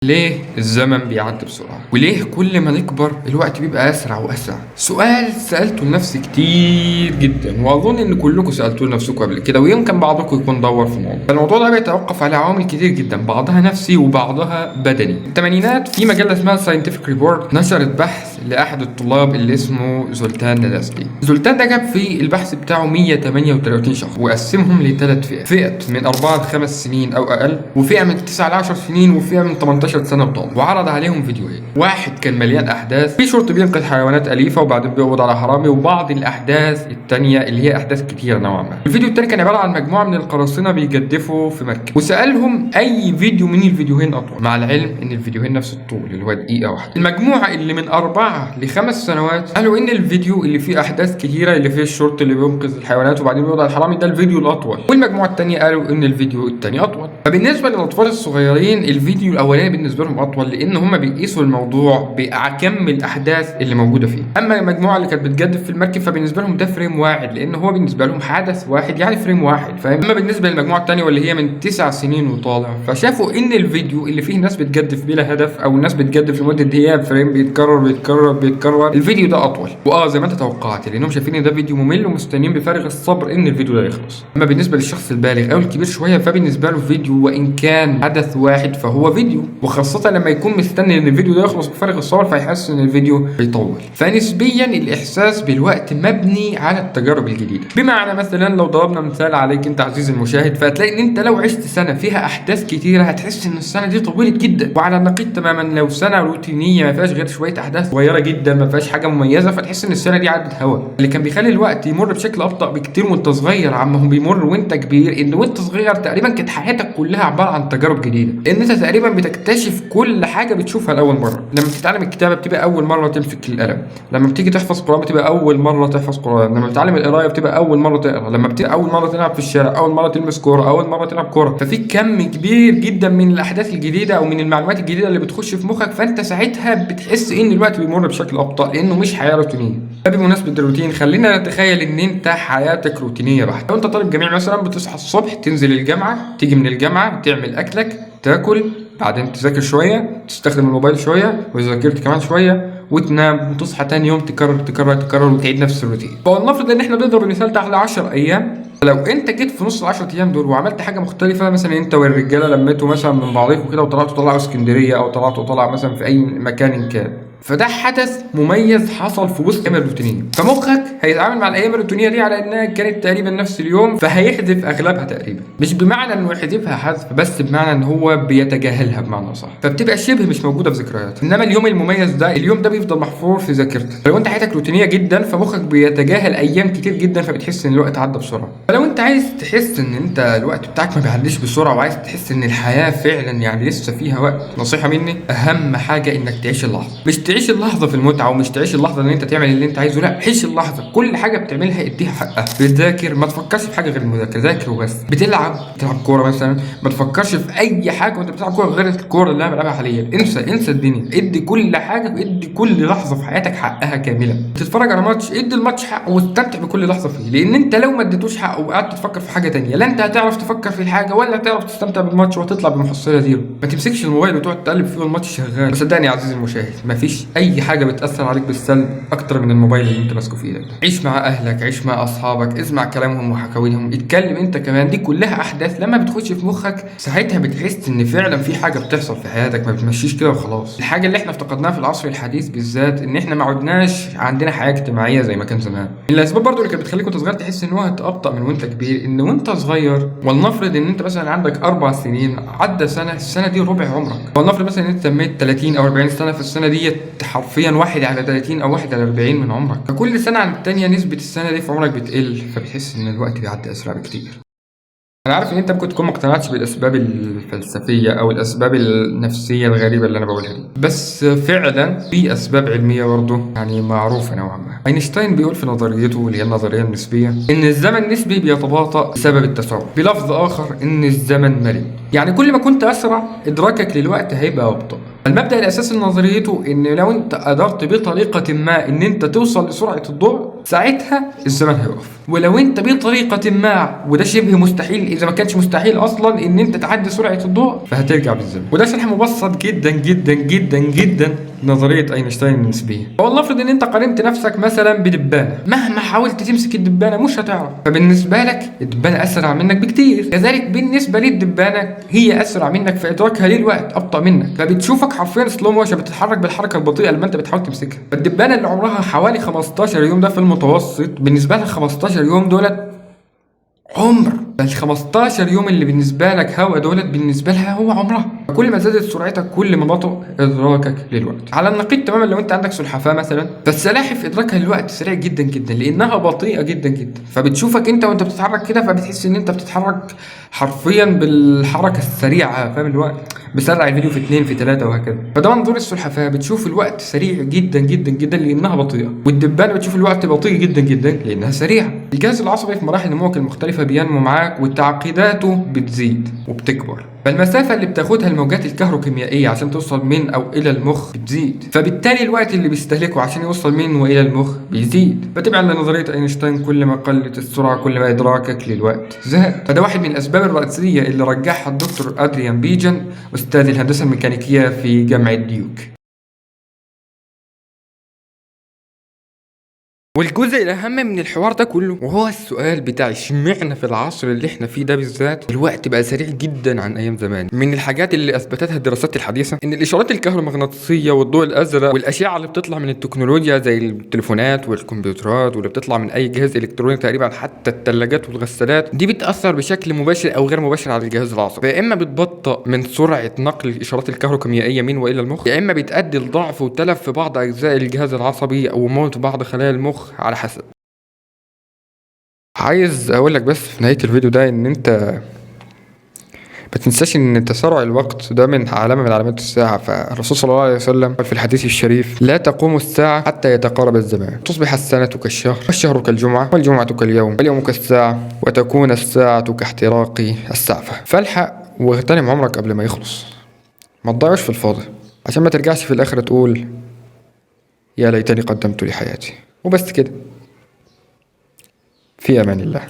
ليه الزمن بيعدي بسرعة؟ وليه كل ما نكبر الوقت بيبقى أسرع وأسرع؟ سؤال سألته لنفسي كتير جدا، وأظن إن كلكم سألتوه لنفسكم قبل كده، ويمكن بعضكم يكون دور في الموضوع. الموضوع ده بيتوقف على عوامل كتير جدا، بعضها نفسي وبعضها بدني. في الثمانينات في مجلة اسمها ساينتفك ريبورت نشرت بحث لأحد الطلاب اللي اسمه زولتان داداسكي. زولتان ده جاب في البحث بتاعه 138 شخص وقسمهم لثلاث فئات، فئة من 4 ل 5 سنين أو أقل، وفئة من 9 ل 10 سنين، وفئة من 18 سنة وطالع. وعرض عليهم فيديوهين، واحد كان مليان أحداث، في شرطي بينقذ حيوانات أليفة وبعدين بيقبض على حرامي، وبعض الأحداث التانية اللي هي أحداث كتيرة نوعا ما. الفيديو التاني كان عبارة عن مجموعة من القراصنة بيجدفوا في مركب، وسألهم أي فيديو من الفيديوهين أطول، مع العلم إن الفيديوهين نفس الطول اللي هو دقيقة واحدة. المجموعة اللي من 4 ل5 سنوات قالوا إن الفيديو اللي فيه أحداث كتيرة، اللي فيه الشرطي اللي بينقذ الحيوانات وبعدين بيقبض على الحرامي، ده الفيديو الأطول. والمجموعة التانية قالوا إن الفيديو التاني أطول. فبالنسبة للأطفال الصغيرين الفيديو الأولاني بالنسبة لهم أطول، لأن هم بيقيسوا الموضوع بأكم الأحداث اللي موجودة فيه. أما المجموعة اللي كانت بتجدف في المركب فبالنسبة لهم ده فريم واحد، لأن هو بالنسبة لهم حدث واحد يعني فريم واحد، فاهم؟ أما بالنسبة للمجموعة التانية واللي هي من 9 سنين وطالع، فشافوا إن الفيديو اللي فيه ناس بتجدف بلا هدف أو الناس بتجدف لمدة دقيقة، فريم بيتكرر الفيديو ده أطول. زي ما أنت توقعت، لأنهم شايفين إن ده فيديو ممل ومستنيين بفارغ الصبر إن الفيديو ده يخلص. أما بالنسبة للشخص البالغ أو الكبير شوية فبالنسبة له فيديو وإن كان حدث واحد فهو فيديو، وخاصة لما يكون مستني ان الفيديو ده يخلص بفارغ الصبر فيحس ان الفيديو بيطول. فنسبيا الاحساس بالوقت مبني على التجارب الجديده. بمعنى مثلا لو ضربنا مثال عليك انت عزيزي المشاهد، فهتلاقي ان انت لو عشت سنه فيها احداث كتيره هتحس ان السنه دي طولت جدا، وعلى النقيض تماما لو سنه روتينيه ما فيهاش غير شويه احداث صغيره جدا ما فيهاش حاجه مميزه فتحس ان السنه دي عدت هوا. اللي كان بيخلي الوقت يمر بشكل ابطا بكتير وانت صغير عما هو بيمر وانت كبير، ان وانت صغير تقريبا كانت حياتك كلها عباره عن تجارب جديده، ان انت تقريبا بتكتشف كل حاجه بتشوفها لاول مره. لما بتتعلم الكتابه بتبقى اول مره تمسك القلم، لما بتيجي تحفظ قران بتبقى اول مره تحفظ قران، لما بتتعلم القرايه بتبقى اول مره تقرا، لما بتبقى اول مره تلعب في الشارع، اول مره تلمس كوره، اول مره تلعب كوره. ففي كم كبير جدا من الاحداث الجديده او من المعلومات الجديده اللي بتخش في مخك، فانت ساعتها بتحس ان الوقت بيمر بشكل ابطا لانه مش حياه روتينيه. بمناسبه الروتين خلينا نتخيل ان انت حياتك روتينيه بحته. لو انت طالب جامعي مثلا بتصحى الصبح تنزل الجامعه، تيجي من الجامعه تعمل اكلك، تاكل، بعدين تذاكر شويه، تستخدم الموبايل شويه، وإذا ذاكرت كمان شويه، وتنام، وتصحى تاني يوم تكرر وتعيد نفس الروتين. فلنفرض ان احنا بنضرب المثال ده على 10 ايام. لو انت جيت في نص ال10 ايام دول وعملت حاجه مختلفه، مثلا انت والرجاله لميتوا مثلا من بعضكم كده وطلعتوا طلعوا اسكندريه او طلعوا مثلا في اي مكان كان، فده حدث مميز حصل في وسط الايام الروتينيه، فمخك هيتعامل مع الايام الروتينيه دي على انها كانت تقريبا نفس اليوم، فهيحذف اغلبها تقريبا، مش بمعنى انه يحذفها حذف بس بمعنى ان هو بيتجاهلها بمعنى صح، فبتبقى شبه مش موجوده في ذكرياته. انما اليوم المميز ده، اليوم ده بيفضل محفور في ذاكرتك. فلو انت حياتك روتينيه جدا فمخك بيتجاهل ايام كتير جدا فبتحس ان الوقت عدى بسرعه. فلو انت عايز تحس ان انت الوقت بتاعك ما بيعديش بسرعه وعايز تحس ان الحياه فعلا يعني لسه فيها وقت، نصيحه مني، اهم حاجه انك تعيش اللحظه. مش تعيش اللحظه في المتعه، ومش تعيش اللحظه ان انت تعمل اللي انت عايزه، لا، عيش اللحظه. كل حاجه بتعملها اديها حقها. بتذاكر ما تفكرش في حاجه غير المذاكره، ذاكر وبس. بتلعب كوره مثلا ما تفكرش في اي حاجه وانت بتلعب كوره غير الكوره اللي انا بلعبها حاليا. انسى الدنيا، ادي كل حاجه وادي كل لحظه في حياتك حقها كامله. تتفرج على ماتش، ادي الماتش حقه واستمتع بكل لحظه فيه، لان انت لو ما اديتوش حقه وقعدت تفكر في حاجه تانية لا انت هتعرف تفكر في الحاجه ولا هتعرف تستمتع بالماتش وهتطلع بمحصله زيرو. ما تمسكش الموبايل وتقعد تقلب فيه والماتش شغال. صدقني يا عزيزي المشاهد مفيش اي حاجه بتاثر عليك بالسلب اكتر من الموبايل اللي انت ماسكه في ايدك. عيش مع اهلك، عيش مع اصحابك، اسمع كلامهم وحكاويهم، اتكلم انت كمان. دي كلها احداث لما بتخش في مخك ساعتها بتحس ان فعلا في حاجه بتحصل في حياتك، ما بتمشيش كده وخلاص. الحاجه اللي احنا افتقدناها في العصر الحديث بالذات ان احنا ما عدناش عندنا حياه اجتماعيه زي ما كان زمان. من الاسباب برضو اللي كانت بتخليك وانت صغير تحس ان وقت ابطا من وانت كبير، ان وانت صغير ولنفرض ان انت مثلا عندك 4 سنين، عدى سنه، السنه دي ربع عمرك. ولنفرض مثلا ان انت تميت 30 او 40 سنه، في السنه دي حرفيا 1 على 30 او 1 على 40 من عمرك. فكل سنه عن الثانيه نسبه السنه دي في عمرك بتقل، فبتحس ان الوقت بيعدي اسرع بكتير. انا عارف ان انت ممكن تكون ما اقتنعتش بالاسباب الفلسفيه او الاسباب النفسيه الغريبه اللي انا بقولها دي، بس فعلا في اسباب علميه برضه يعني معروفه نوعا ما. اينشتاين بيقول في نظريته اللي هي النظريه النسبيه ان الزمن النسبي بيتباطأ بسبب التسارع. بلفظ اخر ان الزمن مرن، يعني كل ما كنت اسرع ادراكك للوقت هيبقى ابطأ. المبدأ الاساسي لنظريته ان لو انت قدرت بطريقه ما ان انت توصل لسرعه الضوء ساعتها الزمن هيقف. ولو انت بطريقه ما، وده شبه مستحيل اذا ما كانش مستحيل اصلا، ان انت تعدي سرعه الضوء، فهترجع بالزمن. وده شرح مبسط جدا جدا جدا جدا نظريه اينشتاين النسبيه. والله افرض ان انت قارنت نفسك مثلا بدبانه، مهما حاولت تمسك الدبانه مش هتعرف، فبالنسبه لك الدبانه اسرع منك بكتير. كذلك بالنسبه للدبانه هي اسرع منك في ادراكها للوقت، ابطا منك، فبتشوفك حرفيا سلو موشن، بتتحرك بالحركه البطيئه لما انت بتحاول تمسكها. فالدبانه اللي عمرها حوالي 15 يوم ده في المتوسط، بالنسبه لها 15 يوم دولت عمر. ال 15 يوم اللي بالنسبه لك هوا دولت بالنسبه لها هو عمرها. كل ما زادت سرعتك كل ما بطأ ادراكك للوقت. على النقيض تماما لو انت عندك سلحفاه مثلا، فالسلاحف ادراكها للوقت سريع جدا جدا لانها بطيئه جدا جدا، فبتشوفك انت وانت بتتحرك كده فبتحس ان انت بتتحرك حرفيا بالحركه السريعه، فاهم الوقت؟ بسرع الفيديو في 2 في 3 وهكذا. فده منظور السلحفاه، بتشوف الوقت سريع جدا جدا جدا لانها بطيئه، والدبانه بتشوف الوقت بطيء جدا جدا لانها سريعه. الجهاز العصبي في مراحل نموك المختلفه بينمو معاك وتعقيداته بتزيد وبتكبر، فالمسافه اللي بتاخدها الموجات الكهروكيميائيه عشان توصل من او الى المخ بتزيد، فبالتالي الوقت اللي بيستهلكه عشان يوصل من والى المخ بيزيد. فتبعا لنظريه اينشتاين كل ما قلت السرعه كل ما ادراكك للوقت زاد. فده واحد من الاسباب الرئيسيه اللي رجحها الدكتور ادريان بيجن استاذ الهندسه الميكانيكيه في جامعه ديوك. والجزء الاهم من الحوار ده كله وهو السؤال بتاع اشمعنى في العصر اللي احنا فيه ده بالذات الوقت بقى سريع جدا عن ايام زمان. من الحاجات اللي اثبتتها الدراسات الحديثه ان الاشارات الكهرومغناطيسيه والضوء الازرق والاشعه اللي بتطلع من التكنولوجيا زي التليفونات والكمبيوترات واللي بتطلع من اي جهاز الكتروني تقريبا حتى الثلاجات والغسالات دي بتاثر بشكل مباشر او غير مباشر على الجهاز العصبي، فيا اما بتبطئ من سرعه نقل الاشارات الكهروكيميائيه من والى المخ، يا اما بتؤدي لضعف وتلف في بعض اجزاء الجهاز العصبي او موت بعض خلايا المخ على حسب. عايز اقول لك بس في نهايه الفيديو ده ان انت ما تنساش ان تسارع الوقت ده من علامه من علامات الساعه. فالرسول صلى الله عليه وسلم قال في الحديث الشريف: لا تقوم الساعه حتى يتقارب الزمان، تصبح السنه كالشهر والشهر كالجمعه والجمعه كاليوم واليوم كالساعه وتكون الساعه كاحتراق السعفه. فالحق واغتنم عمرك قبل ما يخلص، ما تضيعش في الفاضي عشان ما ترجعش في الاخر تقول يا ليتني قدمت لحياتي. وبس كده، في امان الله.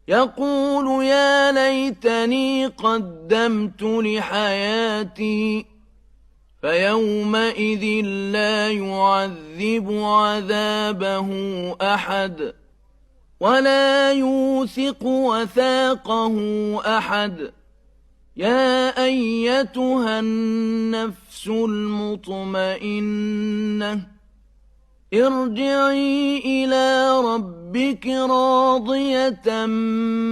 يقول يا ليتني قدمت لحياتي فيومئذ لا يعذب عذابه أحد ولا يوثق وثاقه أحد. يا أيتها النفس المطمئنة ارجعي إلى ربك راضية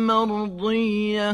مرضية